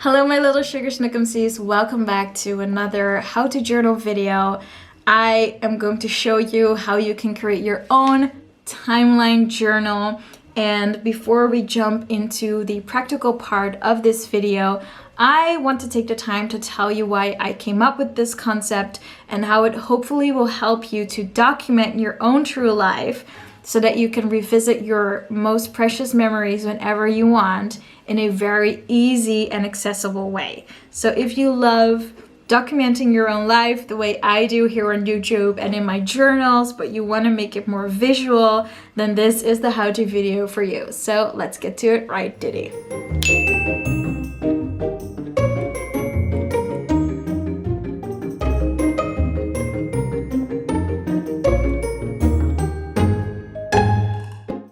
Hello my little sugar snookemsies, welcome back to another how to journal video. I am going to show you how you can create your own timeline journal. And before we jump into the practical part of this video, I want to take the time to tell you why I came up with this concept and how it hopefully will help you to document your own true life so that you can revisit your most precious memories whenever you want in a very easy and accessible way. So if you love documenting your own life the way I do here on YouTube and in my journals, but you want to make it more visual, then this is the how-to video for you. So let's get to it right diddy.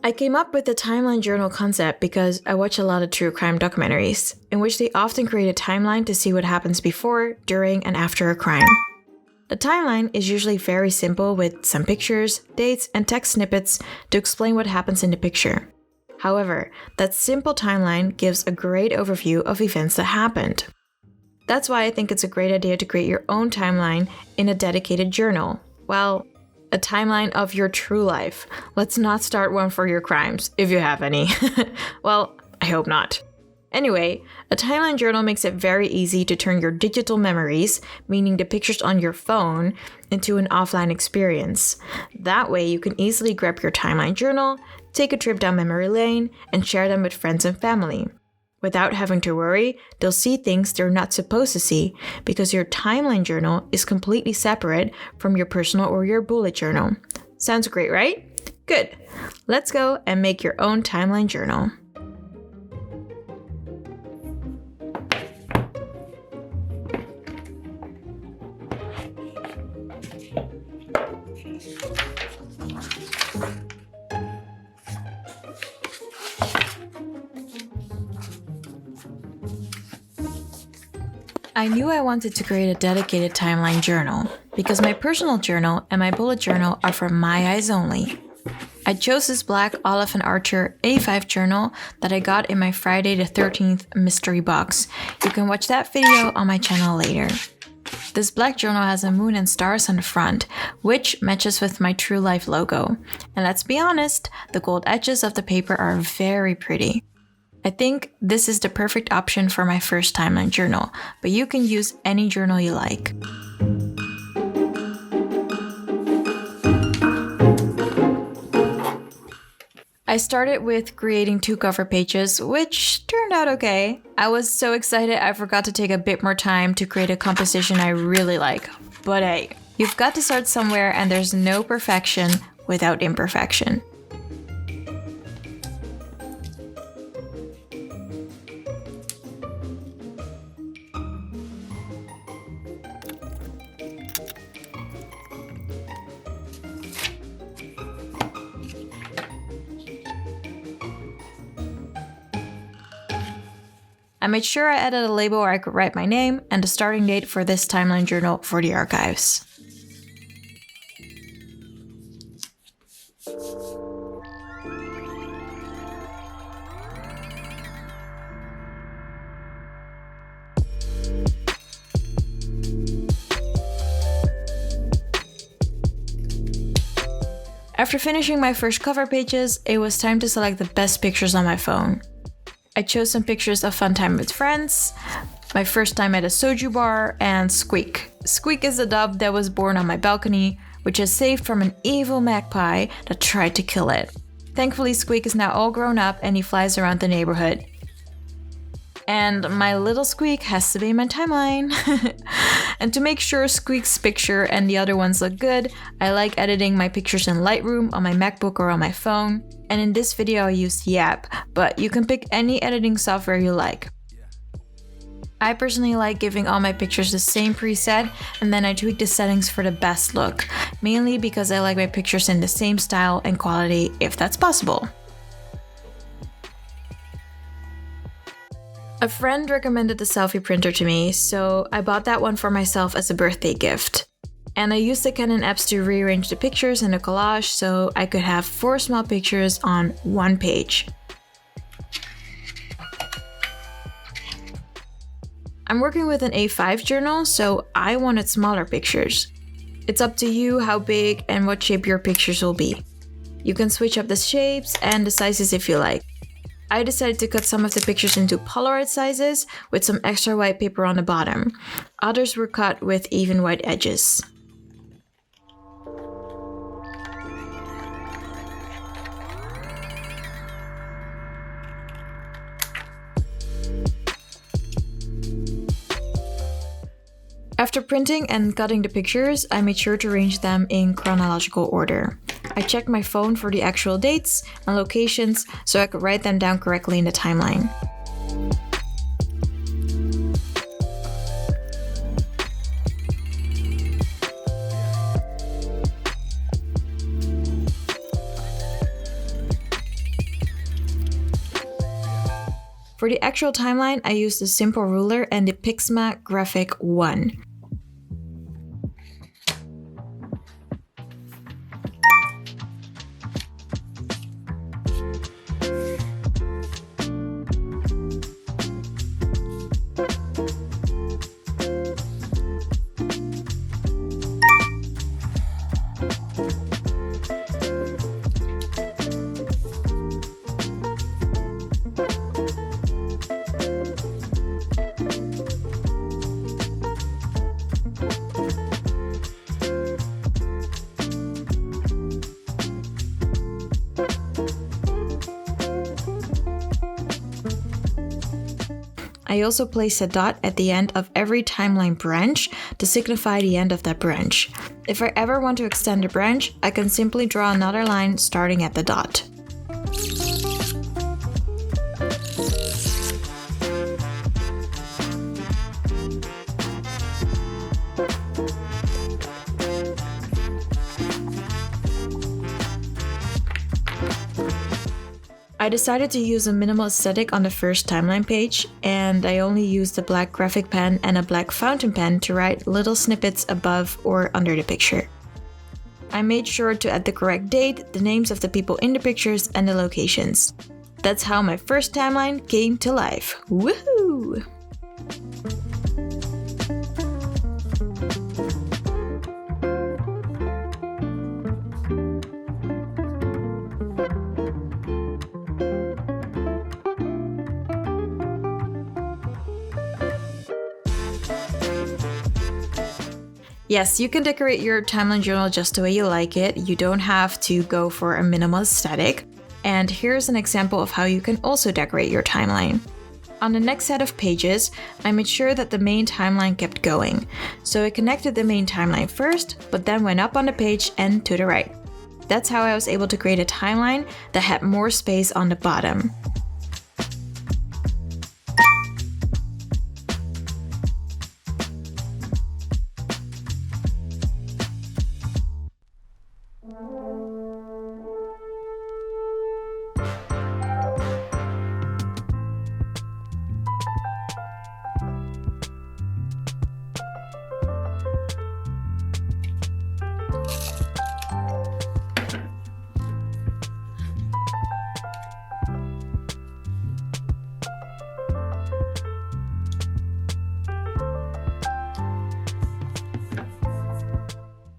I came up with the timeline journal concept because I watch a lot of true crime documentaries, in which they often create a timeline to see what happens before, during, and after a crime. The timeline is usually very simple with some pictures, dates, and text snippets to explain what happens in the picture. However, that simple timeline gives a great overview of events that happened. That's why I think it's a great idea to create your own timeline in a dedicated journal. Well, a timeline of your true life. Let's not start one for your crimes, if you have any. Well, I hope not. Anyway, a timeline journal makes it very easy to turn your digital memories, meaning the pictures on your phone, into an offline experience. That way you can easily grab your timeline journal, take a trip down memory lane, and share them with friends and family. Without having to worry, they'll see things they're not supposed to see because your timeline journal is completely separate from your personal or your bullet journal. Sounds great, right? Good. Let's go and make your own timeline journal. I knew I wanted to create a dedicated timeline journal because my personal journal and my bullet journal are for my eyes only. I chose this black Olive & Archer A5 journal that I got in my Friday the 13th mystery box. You can watch that video on my channel later. This black journal has a moon and stars on the front, which matches with my True Life logo. And let's be honest, the gold edges of the paper are very pretty. I think this is the perfect option for my first timeline journal, but you can use any journal you like. I started with creating 2 cover pages, which turned out okay. I was so excited I forgot to take a bit more time to create a composition I really like. But hey, you've got to start somewhere and there's no perfection without imperfection. I made sure I added a label where I could write my name and the starting date for this timeline journal for the archives. After finishing my first cover pages, it was time to select the best pictures on my phone. I chose some pictures of fun time with friends, my first time at a soju bar, and Squeak. Squeak is a dove that was born on my balcony, which is saved from an evil magpie that tried to kill it. Thankfully, Squeak is now all grown up and he flies around the neighborhood. And my little Squeak has to be in my timeline. And to make sure Squeak's picture and the other ones look good, I like editing my pictures in Lightroom on my MacBook or on my phone. And in this video I used Yap, but you can pick any editing software you like. I personally like giving all my pictures the same preset and then I tweak the settings for the best look, mainly because I like my pictures in the same style and quality if that's possible. A friend recommended the selfie printer to me, so I bought that one for myself as a birthday gift. And I used the Canon apps to rearrange the pictures in a collage so I could have 4 small pictures on one page. I'm working with an A5 journal, so I wanted smaller pictures. It's up to you how big and what shape your pictures will be. You can switch up the shapes and the sizes if you like. I decided to cut some of the pictures into Polaroid sizes with some extra white paper on the bottom. Others were cut with even white edges. After printing and cutting the pictures, I made sure to arrange them in chronological order. I checked my phone for the actual dates and locations so I could write them down correctly in the timeline. For the actual timeline, I used a simple ruler and the Pixma Graphic 1. I also place a dot at the end of every timeline branch to signify the end of that branch. If I ever want to extend a branch, I can simply draw another line starting at the dot. I decided to use a minimal aesthetic on the first timeline page, and I only used a black graphic pen and a black fountain pen to write little snippets above or under the picture. I made sure to add the correct date, the names of the people in the pictures, and the locations. That's how my first timeline came to life. Woohoo! Yes, you can decorate your timeline journal just the way you like it. You don't have to go for a minimal aesthetic. And here's an example of how you can also decorate your timeline. On the next set of pages, I made sure that the main timeline kept going. So I connected the main timeline first, but then went up on the page and to the right. That's how I was able to create a timeline that had more space on the bottom.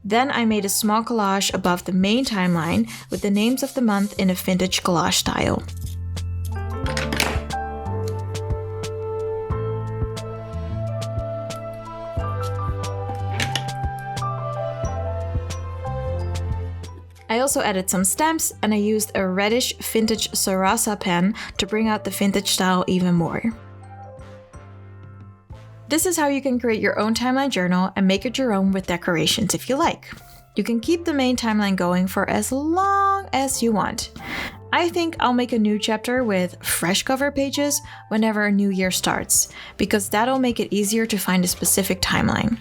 Then I made a small collage above the main timeline with the names of the month in a vintage collage style. I also added some stamps, and I used a reddish vintage Sarasa pen to bring out the vintage style even more. This is how you can create your own timeline journal and make it your own with decorations if you like. You can keep the main timeline going for as long as you want. I think I'll make a new chapter with fresh cover pages whenever a new year starts, because that'll make it easier to find a specific timeline.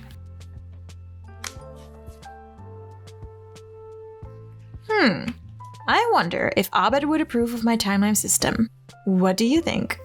I wonder if Abed would approve of my timeline system. What do you think?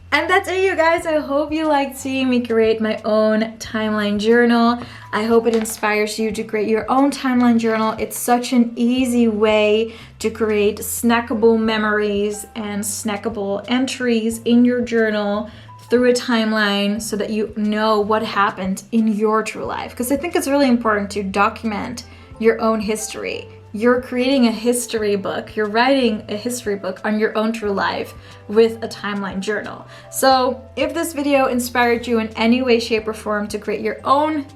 And that's it, you guys. I hope you liked seeing me create my own timeline journal. I hope it inspires you to create your own timeline journal. It's such an easy way to create snackable memories and snackable entries in your journal through a timeline so that you know what happened in your true life. Because I think it's really important to document your own history. You're creating a history book, you're writing a history book on your own true life with a timeline journal. So if this video inspired you in any way, shape, or form to create your own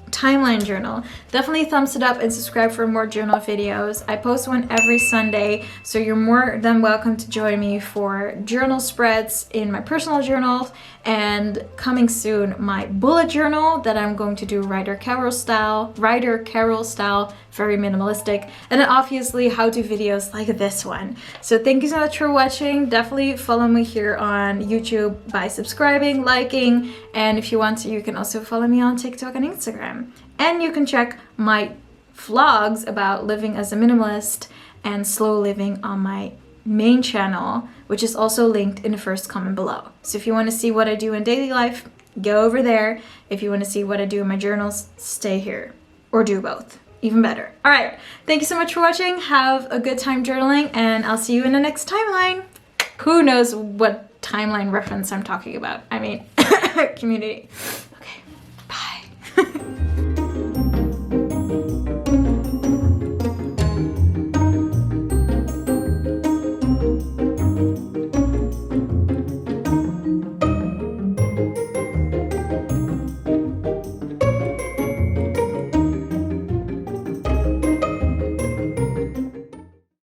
timeline journal, definitely thumbs it up and subscribe for more journal videos. I post one every Sunday, so you're more than welcome to join me for journal spreads in my personal journals, and coming soon, my bullet journal that I'm going to do Ryder Carroll style, very minimalistic, and then obviously how-to videos like this one. So thank you so much for watching. Definitely follow me here on YouTube by subscribing, liking, and if you want to, you can also follow me on TikTok and Instagram. And you can check my vlogs about living as a minimalist and slow living on my main channel, which is also linked in the first comment below. So if you want to see what I do in daily life, go over there. If you want to see what I do in my journals, stay here, or do both. Even better. All right, thank you so much for watching. Have a good time journaling, and I'll see you in the next timeline. Who knows what timeline reference I'm talking about? I mean, community.